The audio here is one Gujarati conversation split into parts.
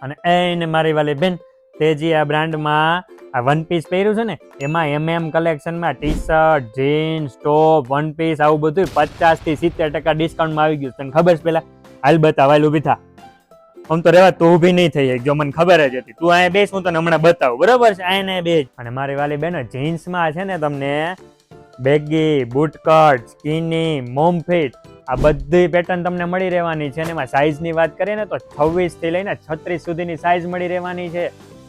અને એને મારી વાલી બેન, તે જે આ બ્રાન્ડમાં આ વન પીસ પહેર્યું છે ને, એમાં કલેક્શનમાં ટી શર્ટ, જીન્સ, ટોપ, વન પીસ આવું બધું 50 થી 70% ડિસ્કાઉન્ટમાં આવી ગયું. તને ખબર છે? પેલા હાલ બતાવ, હાલ ઊભી થા. આમ તો રેવા તું ઊભી નહીં થઈ જો મને ખબર જ હતી. તું અહીંયા બેસ, હું તને હમણાં બતાવું, બરોબર છે? અહીંયા બેસ. અને મારી વાલી બેન, જીન્સમાં છે ને તમને બેગી, બૂટકટ, સ્કીની, મોમ ફિટ આ બધી પેટર્ન તમને મળી રહેવાની છે. અને એમાં સાઇઝની વાત કરીએ ને તો 26 થી લઈને 36 સુધીની સાઇઝ મળી રહેવાની છે.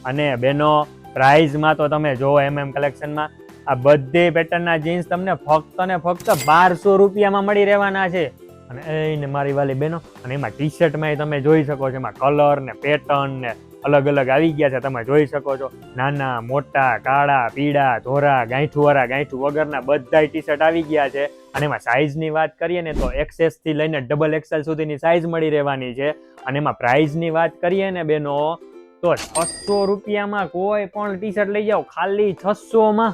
અને બેનો પ્રાઇઝમાં તો તમે જોવો કલેક્શનમાં આ બધી પેટર્નના જીન્સ તમને ફક્ત ને ફક્ત 1200 રૂપિયામાં મળી રહેવાના છે. અને એને મારી વાલી બેનો, અને એમાં ટી શર્ટમાં તમે જોઈ શકો છો, એમાં કલર ને પેટર્ન ને અલગ અલગ આવી ગયા છે. તમે જોઈ શકો છો, નાના, મોટા, કાળા, પીળા, ધોરા, ગાંઠુવાળા, ગાંઠું વગરના બધા ટી શર્ટ આવી ગયા છે. અને એમાં સાઇઝની વાત કરીએ ને તો XS થી લઈને XXL સુધીની સાઇઝ મળી રહેવાની છે. અને એમાં પ્રાઇઝની વાત કરીએ ને બેનો તો 600 રૂપિયામાં કોઈ પણ ટી શર્ટ લઈ જાઓ, ખાલી 600માં.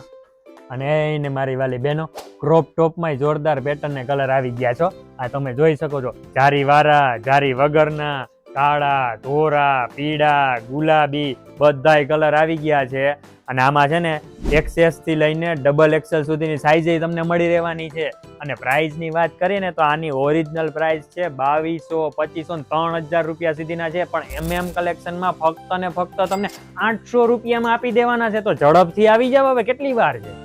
અને એને મારી વાલી બેનો, ક્રોપ ટોપમાં જોરદાર પેટર્ન ને કલર આવી ગયા છો. આ તમે જોઈ શકો છો, જારી વાળા, જારી વગરના, કાળા, ધોરા, પીળા, ગુલાબી બધાય કલર આવી ગયા છે. અને આમાં છે ને XS થી લઈને XXL સુધીની સાઈઝ તમને મળી રહેવાની છે. અને પ્રાઇઝની વાત કરીએ ને તો આની ઓરિજિનલ પ્રાઇસ છે 2200, 2500, 3000 રૂપિયા સુધીના છે. પણ કલેક્શનમાં ફક્ત ને ફક્ત તમને 800 રૂપિયામાં આપી દેવાના છે. તો ઝડપથી આવી જાવ, હવે કેટલી વાર છે?